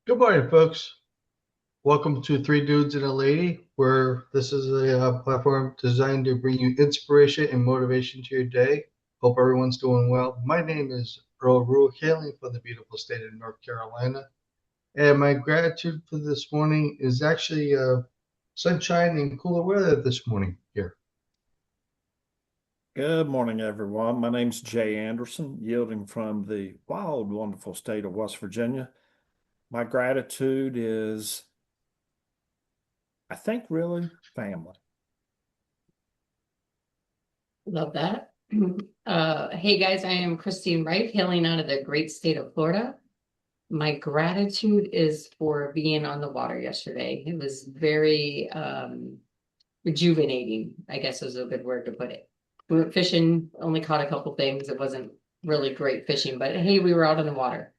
Good morning, folks. Welcome to Three Dudes and a Lady, where this is a platform designed to bring you inspiration and motivation to your day. Hope everyone's doing well. My name is Earl Rue Hanley from the beautiful state of North Carolina, and my gratitude for this morning is actually sunshine and cooler weather this morning here. Good morning, everyone. My name's Jay Anderson, yielding from the wild, wonderful state of West Virginia. My gratitude is, I think, really family. Love that. Hey guys, I am Christine Reiff, hailing out of the great state of Florida. My gratitude is for being on the water yesterday. It was very rejuvenating, I guess is a good word to put it. We went fishing, only caught a couple things. It wasn't really great fishing, but hey, we were out on the water.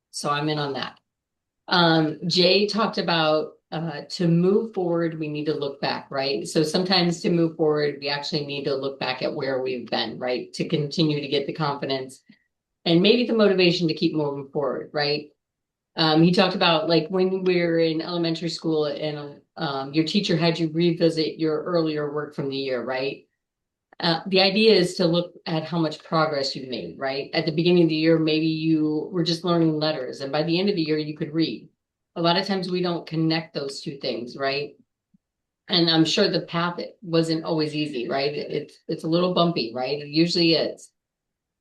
So I'm in on that. Jay talked about to move forward, we need to look back, right? So sometimes to move forward, we actually need to look back at where we've been, right? To continue to get the confidence and maybe the motivation to keep moving forward, right? He talked about like when we were in elementary school and your teacher had you revisit your earlier work from the year, right? The idea is to look at how much progress you've made, right? At the beginning of the year, maybe you were just learning letters, and by the end of the year, you could read. A lot of times we don't connect those two things, right? And I'm sure the path wasn't always easy, right? It's a little bumpy, right? It usually is.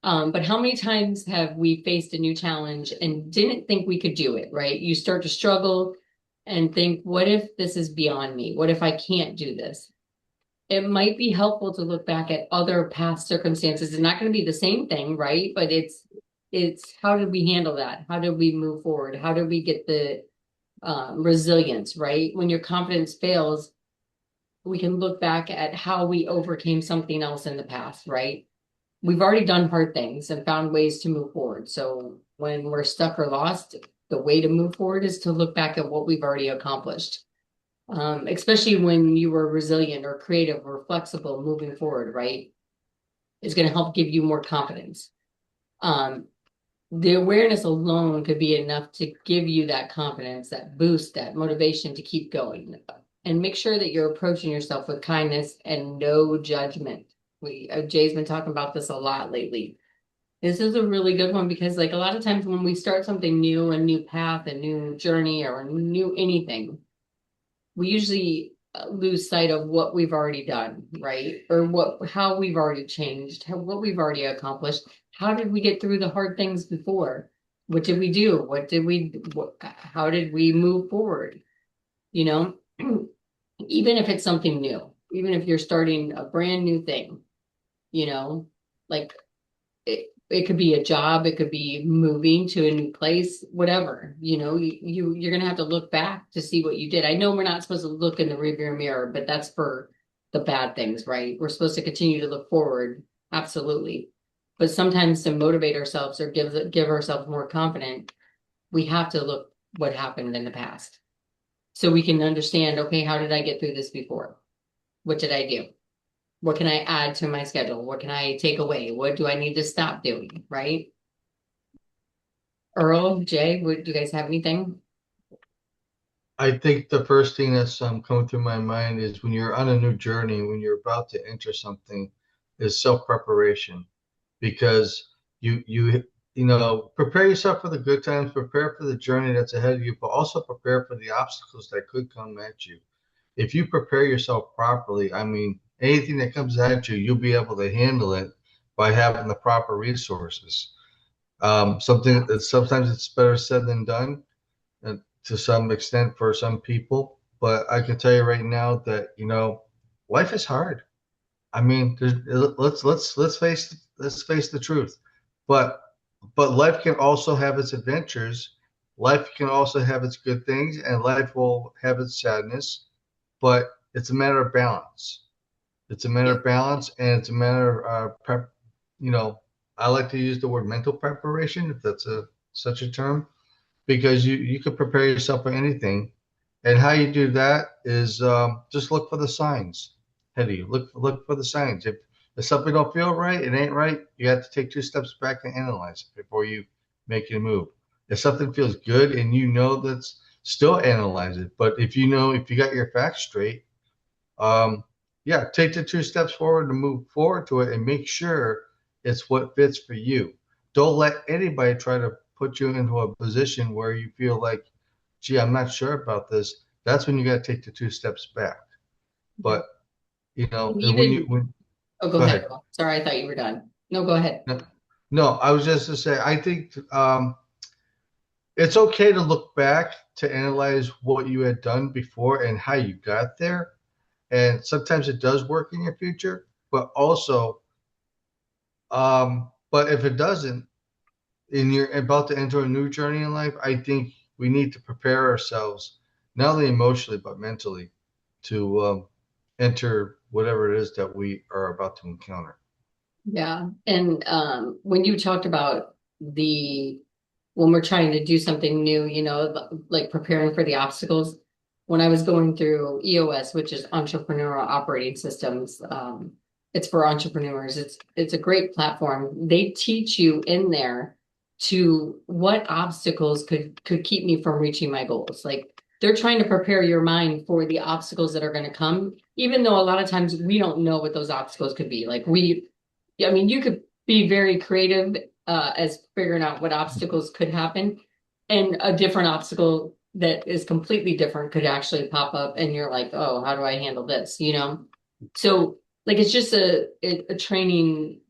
But how many times have we faced a new challenge and didn't think we could do it, right? You start to struggle and think, what if this is beyond me? What if I can't do this? It might be helpful to look back at other past circumstances. It's not going to be the same thing, right? But it's how did we handle that? How did we move forward? How did we get the resilience, right? When your confidence fails, we can look back at how we overcame something else in the past, right? We've already done hard things and found ways to move forward. So when we're stuck or lost, the way to move forward is to look back at what we've already accomplished. Especially when you were resilient or creative or flexible moving forward, right? Is going to help give you more confidence. The awareness alone could be enough to give you that confidence, that boost, that motivation to keep going. And make sure that you're approaching yourself with kindness and no judgment. Jay's been talking about this a lot lately. This is a really good one because like a lot of times when we start something new, a new path, a new journey, or a new anything, we usually lose sight of what we've already done, right? Or how we've already changed, what we've already accomplished. How did we get through the hard things before? What did we do? How did we move forward? You know, even if it's something new, even if you're starting a brand new thing, you know, like it could be a job, it could be moving to a new place, whatever, you're going to have to look back to see what you did. I know we're not supposed to look in the rearview mirror, but that's for the bad things, right? We're supposed to continue to look forward. Absolutely. But sometimes to motivate ourselves or give ourselves more confidence, we have to look what happened in the past so we can understand, okay, how did I get through this before? What did I do? What can I add to my schedule? What can I take away? What do I need to stop doing? Right? Earl, Jay, do you guys have anything? I think the first thing that's coming through my mind is when you're on a new journey, when you're about to enter something, is self-preparation because prepare yourself for the good times, prepare for the journey that's ahead of you, but also prepare for the obstacles that could come at you. If you prepare yourself properly, I mean, anything that comes at you, you'll be able to handle it by having the proper resources. Something that sometimes it's better said than done, to some extent for some people, but I can tell you right now that life is hard. I mean, let's face the truth. But life can also have its adventures. Life can also have its good things, and life will have its sadness. But it's a matter of balance. It's a matter of balance, and it's a matter of prep. You know, I like to use the word mental preparation, if that's a such a term, because you could prepare yourself for anything. And how you do that is just look for the signs. Hetty, look for the signs. If something don't feel right, it ain't right. You have to take two steps back and analyze it before you make your move. If something feels good and you know that's still analyze it. But if you got your facts straight, yeah, take the 2 steps forward and move forward to it and make sure it's what fits for you. Don't let anybody try to put you into a position where you feel like, gee, I'm not sure about this. That's when you got to take the 2 steps back. But, And and when even, oh, go go ahead, ahead. Earl. Sorry, I thought you were done. No, go ahead. No, no, I was just to say, I think it's okay to look back to analyze what you had done before and how you got there. And sometimes it does work in your future, but also, but if it doesn't, and you're about to enter a new journey in life, I think we need to prepare ourselves, not only emotionally, but mentally to enter whatever it is that we are about to encounter. Yeah. And when you talked about when we're trying to do something new, like preparing for the obstacles, when I was going through EOS, which is Entrepreneurial Operating Systems, it's for entrepreneurs. It's a great platform. They teach you in there to what obstacles could keep me from reaching my goals. Like they're trying to prepare your mind for the obstacles that are going to come, even though a lot of times we don't know what those obstacles could be. I mean, you could be very creative as figuring out what obstacles could happen, and a different obstacle that is completely different could actually pop up, and you're like, "Oh, how do I handle this?" So, like, it's just a training,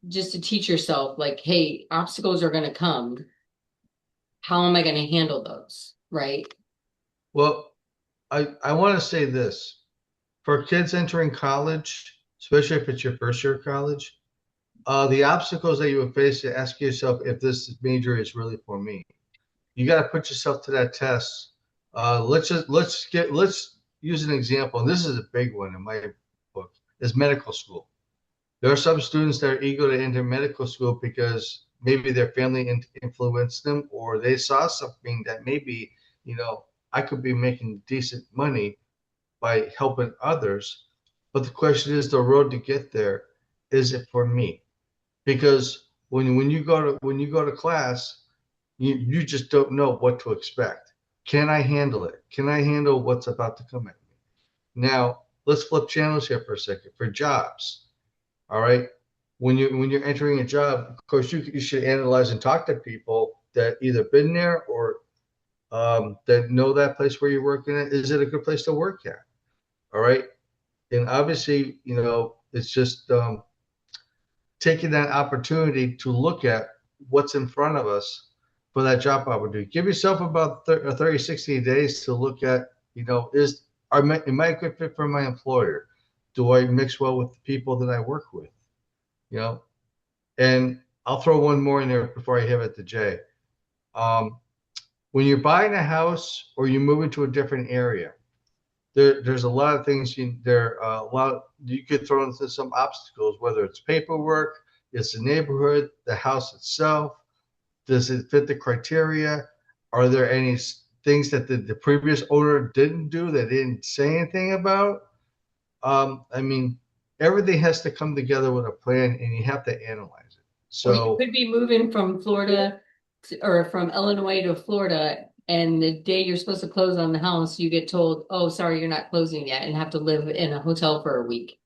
just to teach yourself, like, "Hey, obstacles are going to come. How am I going to handle those?" Right? Well, I want to say this for kids entering college, especially if it's your first year of college, the obstacles that you would face to ask yourself if this major is really for me. You got to put yourself to that test. Let's use an example. And this is a big one in my book. Is medical school. There are some students that are eager to enter medical school because maybe their family influenced them, or they saw something that maybe I could be making decent money by helping others. But the question is, the road to get there, is it for me? Because when you go to class, you just don't know what to expect. Can I handle it? Can I handle what's about to come at me? Now, let's flip channels here for a second. For jobs, all right. When you're entering a job, of course, you should analyze and talk to people that either been there or that know that place where you're working at. Is it a good place to work at? All right. And obviously, it's just taking that opportunity to look at what's in front of us for that job opportunity. Give yourself about 30, 60 days to look at, am I a good fit for my employer? Do I mix well with the people that I work with? You know, and I'll throw one more in there before I give it to Jay. When you're buying a house or you move into a different area, there's a lot of things you could throw into some obstacles, whether it's paperwork, it's the neighborhood, the house itself. Does it fit the criteria? Are there any things that the previous owner didn't do, that didn't say anything about? I mean, everything has to come together with a plan, and you have to analyze it. Or you So, could be moving from Florida or from Illinois to Florida, and the day you're supposed to close on the house, you get told, "Oh, sorry, you're not closing yet," and have to live in a hotel for a week.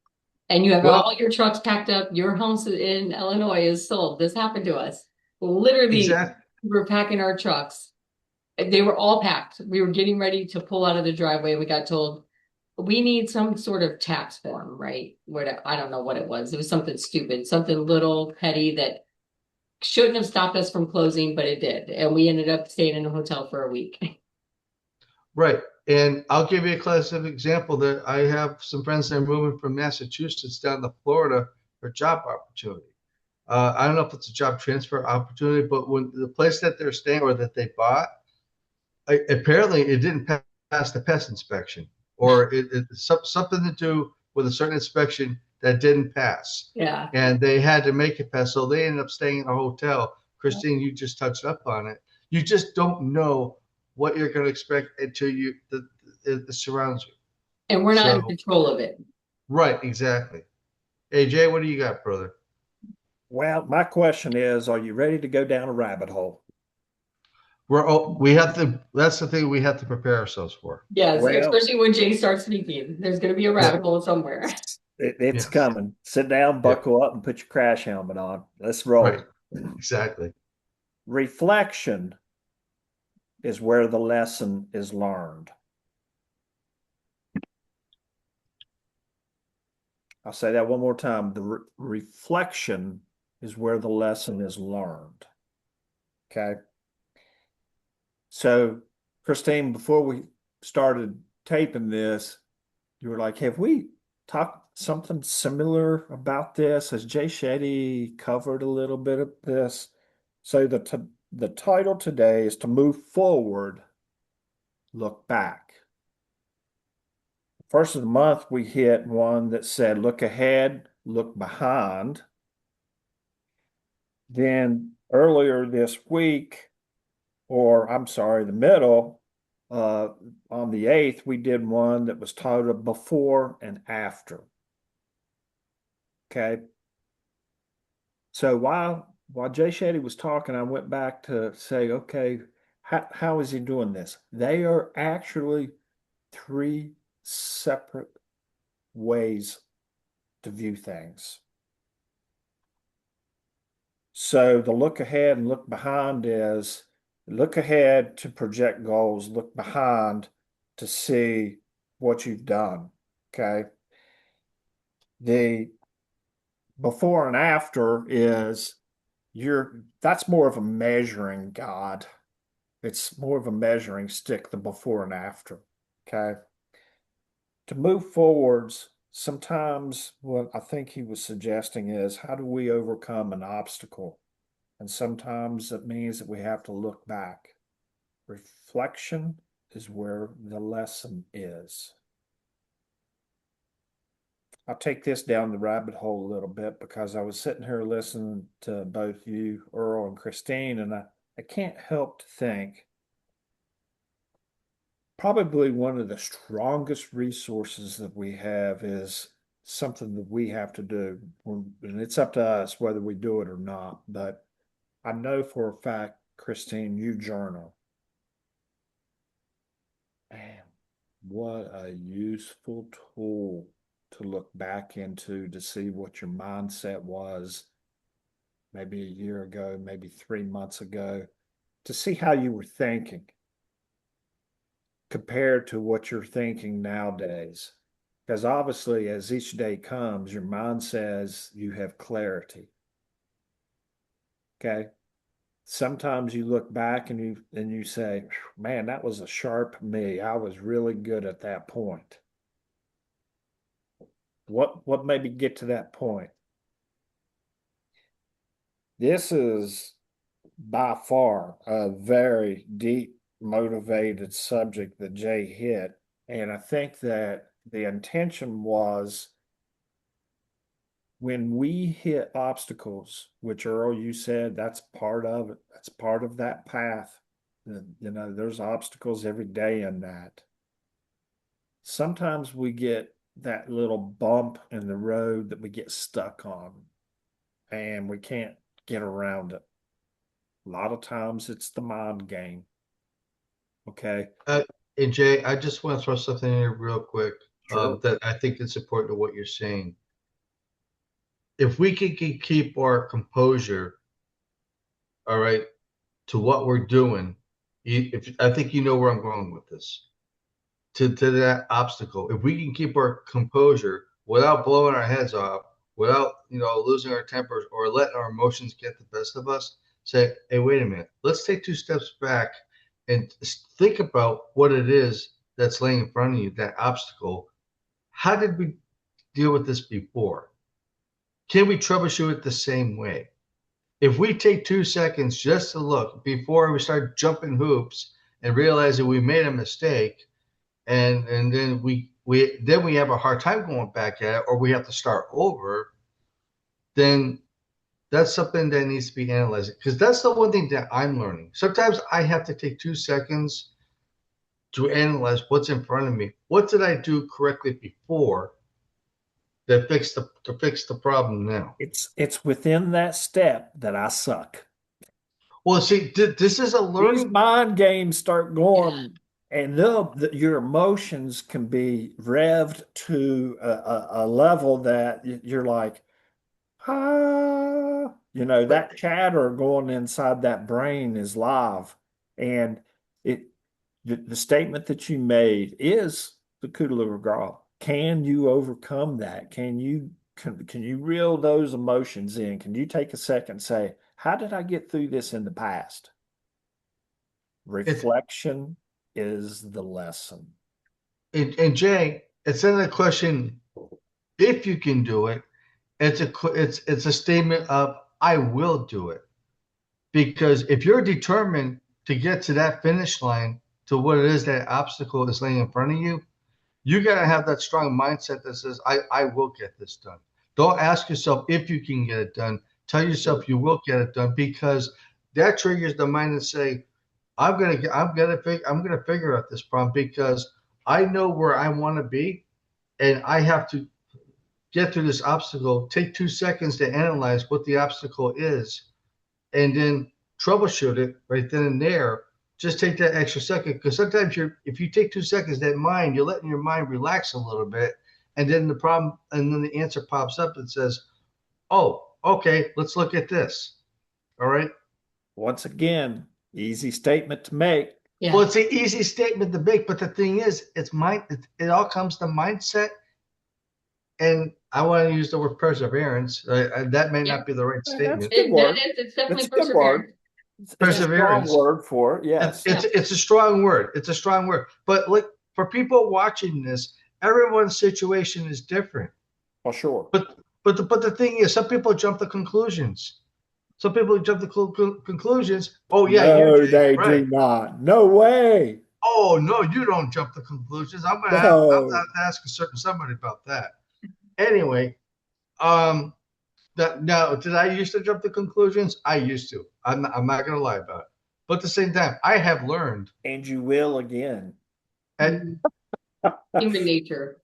And you have well, all your trucks packed up. Your house in Illinois is sold. This happened to us. Literally, exactly. we were packing our trucks. They were all packed. We were getting ready to pull out of the driveway. We got told we need some sort of tax form, right? What, I don't know what it was. It was something stupid, something little petty that shouldn't have stopped us from closing, but it did. And we ended up staying in a hotel for a week. Right. And I'll give you a classic example that I have some friends that are moving from Massachusetts down to Florida for job opportunity. I don't know if it's a job transfer opportunity, but when the place that they're staying or that they bought, apparently it didn't pass the pest inspection, or it's something to do with a certain inspection that didn't pass. Yeah. And they had to make it pass. So they ended up staying in a hotel. Christine, you just touched up on it. You just don't know what you're going to expect until it surrounds you. And we're not in So, control of it. right, exactly. Hey, Jay, what do you got, brother? Well, my question is, are you ready to go down a rabbit hole? we have to, that's the thing we have to prepare ourselves for. Yes, Well, especially when Jay starts speaking. There's going to be a Yeah. rabbit hole somewhere. it's Yes. coming. Sit down, Yeah. buckle up, and put your crash helmet on. Let's Right. roll. Exactly. Reflection is where the lesson is learned. I'll say that one more time. The reflection is where the lesson is learned. Okay. So, Christine, before we started taping this, you were like, have we talked something similar about this? Has Jay Shetty covered a little bit of this? So the title today is To Move Forward, Look Back. First of the month, we hit one that said, look ahead, look behind. Then earlier this week, or I'm sorry, the middle, on the 8th, we did one that was titled Before and After. Okay. So while Jay Shetty was talking, I went back to say, okay, how is he doing this? They are actually three separate ways to view things. So the look ahead and look behind is look ahead to project goals, look behind to see what you've done. Okay. The before and after is that's more of a measuring God. It's more of a measuring stick, the before and after. Okay. To move forwards, sometimes what I think he was suggesting is how do we overcome an obstacle? And sometimes it means that we have to look back. Reflection is where the lesson is. I'll take this down the rabbit hole a little bit because I was sitting here listening to both you, Earl, and Christine, and I can't help to think probably one of the strongest resources that we have is something that we have to do. And it's up to us whether we do it or not. But I know for a fact, Christine, you journal. Man, what a useful tool to look back into to see what your mindset was maybe a year ago, maybe 3 months ago, to see how you were thinking compared to what you're thinking nowadays. Because obviously, as each day comes, your mind says you have clarity. Okay. Sometimes you look back and you say, man, that was a sharp me. I was really good at that point. What made me get to that point? This is by far a very deep, motivated subject that Jay hit. And I think that the intention was when we hit obstacles, which Earl, you said that's part of it, that's part of that path. There's obstacles every day in that. Sometimes we get that little bump in the road that we get stuck on and we can't get around it. A lot of times it's the mind game. Okay. And Jay, I just want to throw something in here real quick Sure. that I think is important to what you're saying. If we could keep our composure, all right, to what we're doing, if I think you know where I'm going with this, to that obstacle. If we can keep our composure without blowing our heads off, without losing our tempers or letting our emotions get the best of us, say, hey, wait a minute, let's take 2 steps back and think about what it is that's laying in front of you, that obstacle. How did we deal with this before? Can we troubleshoot it the same way? If we take 2 seconds just to look before we start jumping hoops and realize that we made a mistake, and then we have a hard time going back at it, or we have to start over, then that's something that needs to be analyzed. Because that's the one thing that I'm learning. Sometimes I have to take 2 seconds to analyze what's in front of me. What did I do correctly before that fix the problem now? It's within that step that I suck. Well, see, this is a These learning. mind games start Yeah. going, and your emotions can be revved to a level that you're like, ah, But that chatter going inside that brain is live. And it the statement that you made is the coup de grace. Can you overcome that? Can you reel those emotions in? Can you take a second and say, how did I get through this in the past? it's Reflection is the lesson. and Jay, it's not a question if you can do it. It's a statement of I will do it. Because if you're determined to get to that finish line, to what it is that obstacle is laying in front of you, you gotta have that strong mindset that says, I will get this done. Don't ask yourself if you can get it done. Tell yourself you will get it done because that triggers the mind to say, I'm gonna figure out this problem because I know where I want to be and I have to get through this obstacle. Take 2 seconds to analyze what the obstacle is and then troubleshoot it right then and there. Just take that extra second because sometimes if you take 2 seconds, you're letting your mind relax a little bit, and then the answer pops up and says, "Oh, okay, let's look at this." All right. Once again, easy statement to make. Yeah. Well, it's an easy statement to make, but the thing is, it all comes to mindset, and I want to use the word perseverance. That may Yeah. not be the right That's a statement. good word. It's definitely It's a good word. perseverance. It's a strong Perseverance. word for it. Yes. It's a strong word. It's a strong word. But like for people watching this, everyone's situation is different. For sure. But the thing is, some people jump to conclusions. Some people jump to conclusions. Oh yeah, No, you're they right. do not. No way. Oh no, you don't jump to conclusions. I'm gonna No. have to ask a certain somebody about that. Anyway, um, now did I used to jump to conclusions? I used to. I'm not gonna lie about it. But at the same time, I have learned And you will again. at Mhm. Human nature.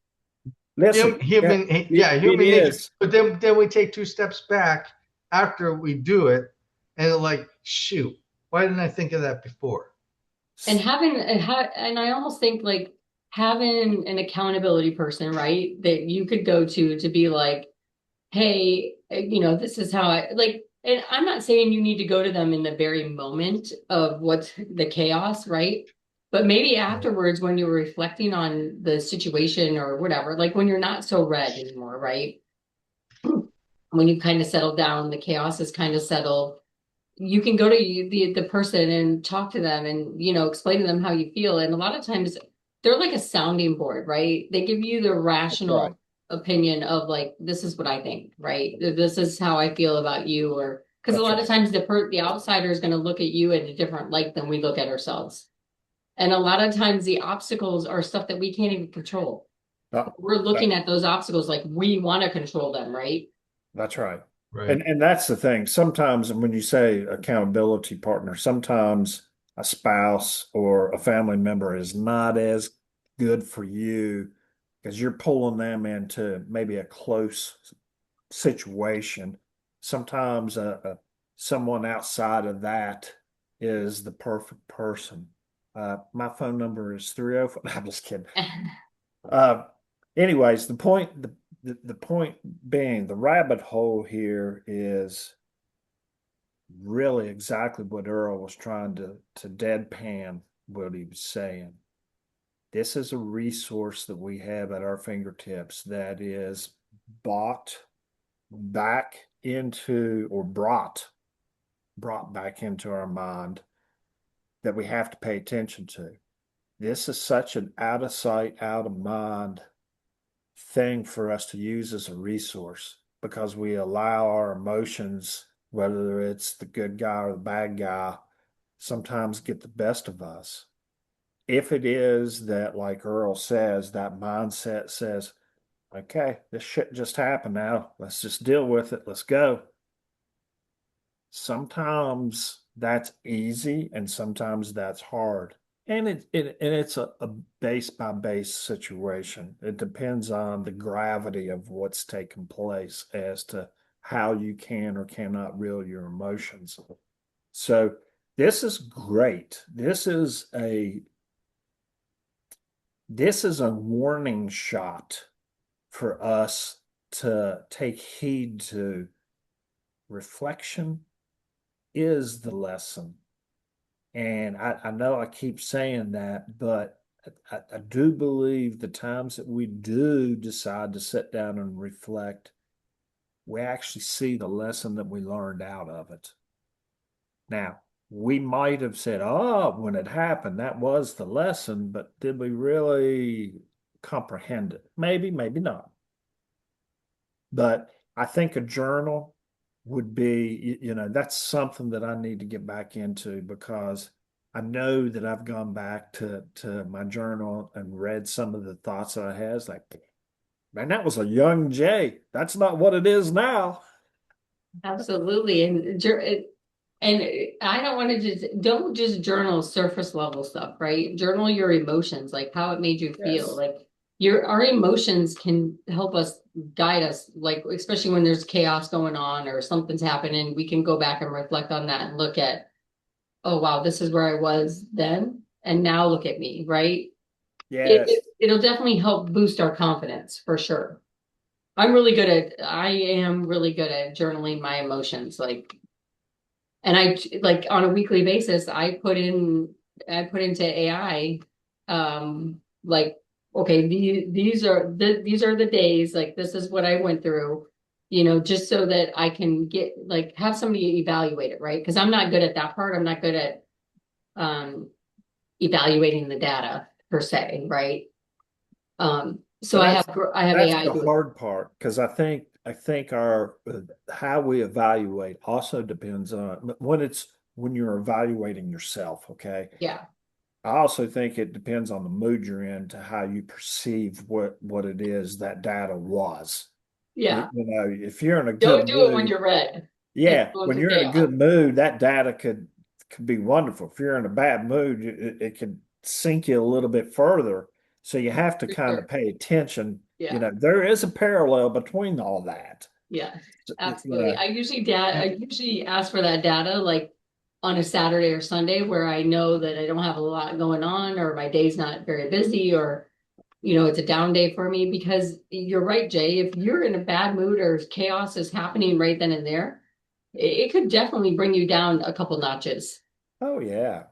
Listen, it human nature. is. But then we take 2 steps back after we do it, and like, shoot, why didn't I think of that before? And and I almost think like having an accountability person, right, that you could go to be like, hey, this is how I like, and I'm not saying you need to go to them in the very moment of what's the chaos, right? But maybe afterwards, when you're reflecting on the situation or whatever, like when you're not so red anymore, right? When you kind of settle down, the chaos is kind of settled. You can go to the person and talk to them and explain to them how you feel. And a lot of times they're like a sounding board, right? They give you the That's right. rational opinion of like, this is what I think, right? This is how I feel about you, or because a That's lot of right. times the outsider is going to look at you in a different light than we look at ourselves. And a lot of times the obstacles are stuff that we can't even control. No, We're that- looking at those obstacles like we want to control them, right? that's right. Right. And that's the thing. Sometimes when you say accountability partner, sometimes a spouse or a family member is not as good for you because you're pulling them into maybe a close situation. Sometimes someone outside of that is the perfect person. My phone number is 304. I'm just kidding. Uh, anyways, the point being the rabbit hole here is really exactly what Earl was trying to deadpan what he was saying. This is a resource that we have at our fingertips that is bought back into or brought back into our mind that we have to pay attention to. This is such an out of sight, out of mind thing for us to use as a resource because we allow our emotions, whether it's the good guy or the bad guy, sometimes get the best of us. If it is that, like Earl says, that mindset says, okay, this shit just happened now. Let's just deal with it. Let's go. Sometimes that's easy and sometimes that's hard. And it's a base by base situation. It depends on the gravity of what's taking place as to how you can or cannot reel your emotions. So This is great. This is a warning shot for us to take heed to. Reflection is the lesson. And I know I keep saying that, but I do believe the times that we do decide to sit down and reflect, we actually see the lesson that we learned out of it. Now, we might have said, oh, when it happened, that was the lesson, but did we really comprehend it? Maybe, maybe not. But I think a journal would be, that's something that I need to get back into, because I know that I've gone back to my journal and read some of the thoughts that I had. It's like, man, that was a young Jay. That's not what it is now. Absolutely. And I don't want to don't just journal surface level stuff, right? Journal your emotions, like how it made you feel. Yes. Like our emotions can help us guide us, like especially when there's chaos going on or something's happening, we can go back and reflect on that and look at, oh wow, this is where I was then, and now look at me, right? Yes. It'll definitely help boost our confidence for sure. I am really good at journaling my emotions. Like, and I like on a weekly basis, I put into AI, like, okay, these are the days, like, this is what I went through, just so that I can get, like, have somebody evaluate it, right? Because I'm not good at that part. I'm not good at, evaluating the data per se, right? So That's I have that's AI the do it. hard part, because I think our how we evaluate also depends on when you're evaluating yourself, okay? Yeah, I also think it depends on the mood you're in to how you perceive what it is that data was. yeah. If you're in a Don't good do it when mood, you're red. It's yeah, going when through you're in a chaos. good mood, that data could be wonderful. If you're in a bad mood, it can sink you a little bit further. So you have to For kind of sure. pay attention. Yeah. There is a parallel between all that. Yeah, So, absolutely. I usually ask for that data like on a Saturday or Sunday where I know that I don't have a lot going on or my day's not very busy or it's a down day for me because you're right, Jay. If you're in a bad mood or chaos is happening right then and there, it could definitely bring you down a couple notches. oh yeah,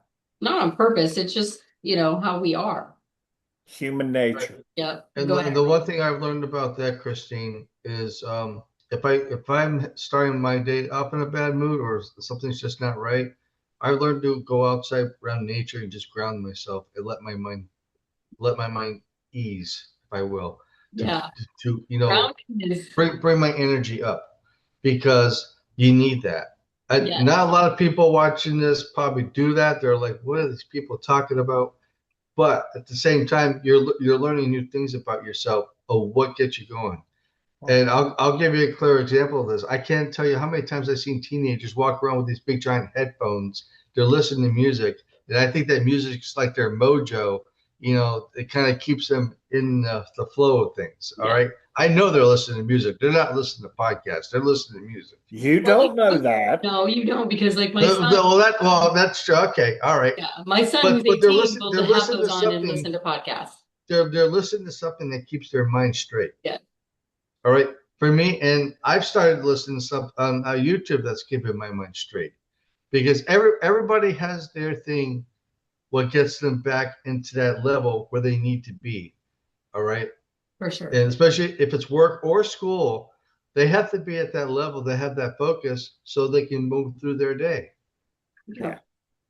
Not on purpose. It's just, how we are. human Right. nature. Yep. And Go the, ahead. the one thing I've learned about that, Christine, is if I'm starting my day up in a bad mood or something's just not right, I learned to go outside around nature and just ground myself and let my mind ease, if I will, to Yeah. to Grounding is, bring my energy up because you need that. yeah, Not a lot of people watching this probably do that. They're like, what are these people talking about? But at the same time, you're learning new things about yourself of what gets you going. And I'll give you a clear example of this. I can't tell you how many times I've seen teenagers walk around with these big giant headphones. They're listening to music, and I think that music's like their mojo. It kind of keeps them in the flow of things. All yeah. right. I know they're listening to music. They're not listening to podcasts. They're listening to music. You Well, don't know that. no, you don't because like my The- son, the- well, that's true. Okay. All right. yeah, my son who's But they're 18 listening. will They're have listening those to on and something. listen to podcasts. They're listening to something that keeps their mind straight. Yeah, All right. For me, and I've started listening to stuff on YouTube that's keeping my mind straight because everybody has their thing, what gets them back into that level where they need to be. All right. for sure. And especially if it's work or school, they have to be at that level. They have that focus so they can move through their day. Yeah. Yeah,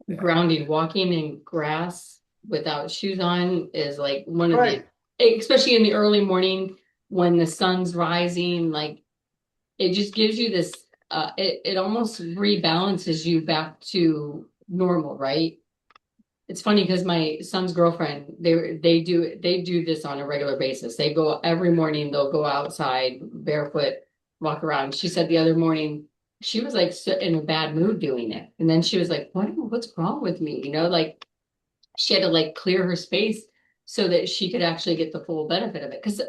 yeah. Grounding, walking in grass without shoes on is like one of the, Right. especially in the early morning when the sun's rising, like it just gives you this, it almost rebalances you back to normal, right? It's funny because my son's girlfriend, they do this on a regular basis. They go every morning, they'll go outside barefoot, walk around. She said the other morning she was like in a bad mood doing it. And then she was like, what's wrong with me? Like she had to like clear her space so that she could actually get the full benefit of it. Because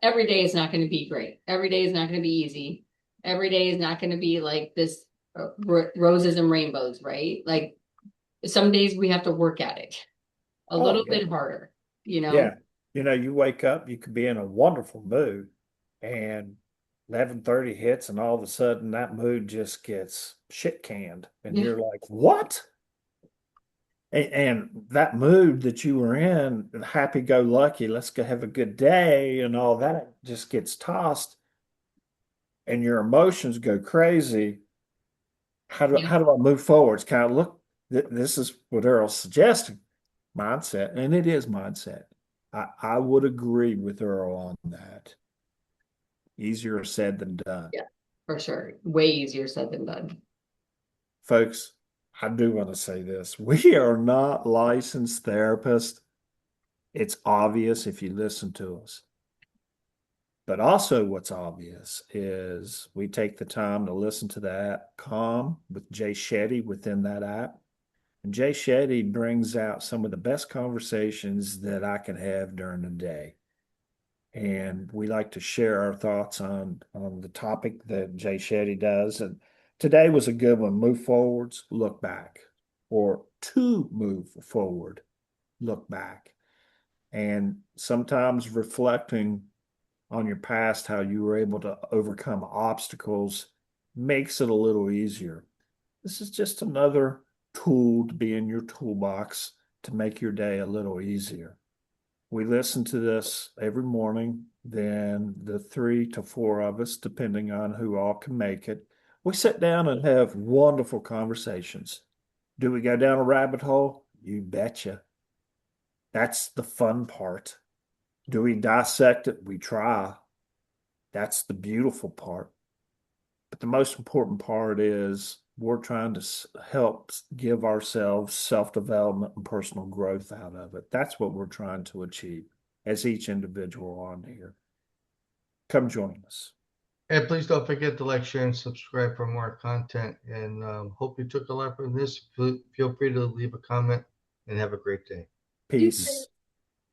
every day is not going to be great. Every day is not going to be easy. Every day is not going to be like this roses and rainbows, right? Like Some days we have to work at it a Oh, little yeah. bit harder, you know? Yeah. You wake up, you could be in a wonderful mood, and 11:30 hits, and all of a sudden that mood just gets shit canned. And Yeah. you're like, what? And that mood that you were in, happy go lucky, let's go have a good day, and all that just gets tossed, and your emotions go crazy. Yeah. How do I move forward? It's kind of look, this is what Earl's suggesting, mindset, and it is mindset. I would agree with Earl on that. Easier said than done. Yeah, for sure. Way easier said than done. Folks, I do want to say this. We are not licensed therapists. It's obvious if you listen to us. But also, what's obvious is we take the time to listen to the app Calm with Jay Shetty within that app. And Jay Shetty brings out some of the best conversations that I can have during the day. And we like to share our thoughts on the topic that Jay Shetty does. And today was a good one. Move forwards, look back, or to move forward, look back. And sometimes reflecting on your past, how you were able to overcome obstacles, makes it a little easier. This is just another tool to be in your toolbox to make your day a little easier. We listen to this every morning, then the 3 to 4 of us, depending on who all can make it, we sit down and have wonderful conversations. Do we go down a rabbit hole? You betcha. That's the fun part. Do we dissect it? We try. That's the beautiful part. But the most important part is we're trying to help give ourselves self-development and personal growth out of it. That's what we're trying to achieve as each individual on here. Come join us. And please don't forget to like, share, and subscribe for more content. And hope you took a lot from this. Feel free to leave a comment and have a great day. You Peace.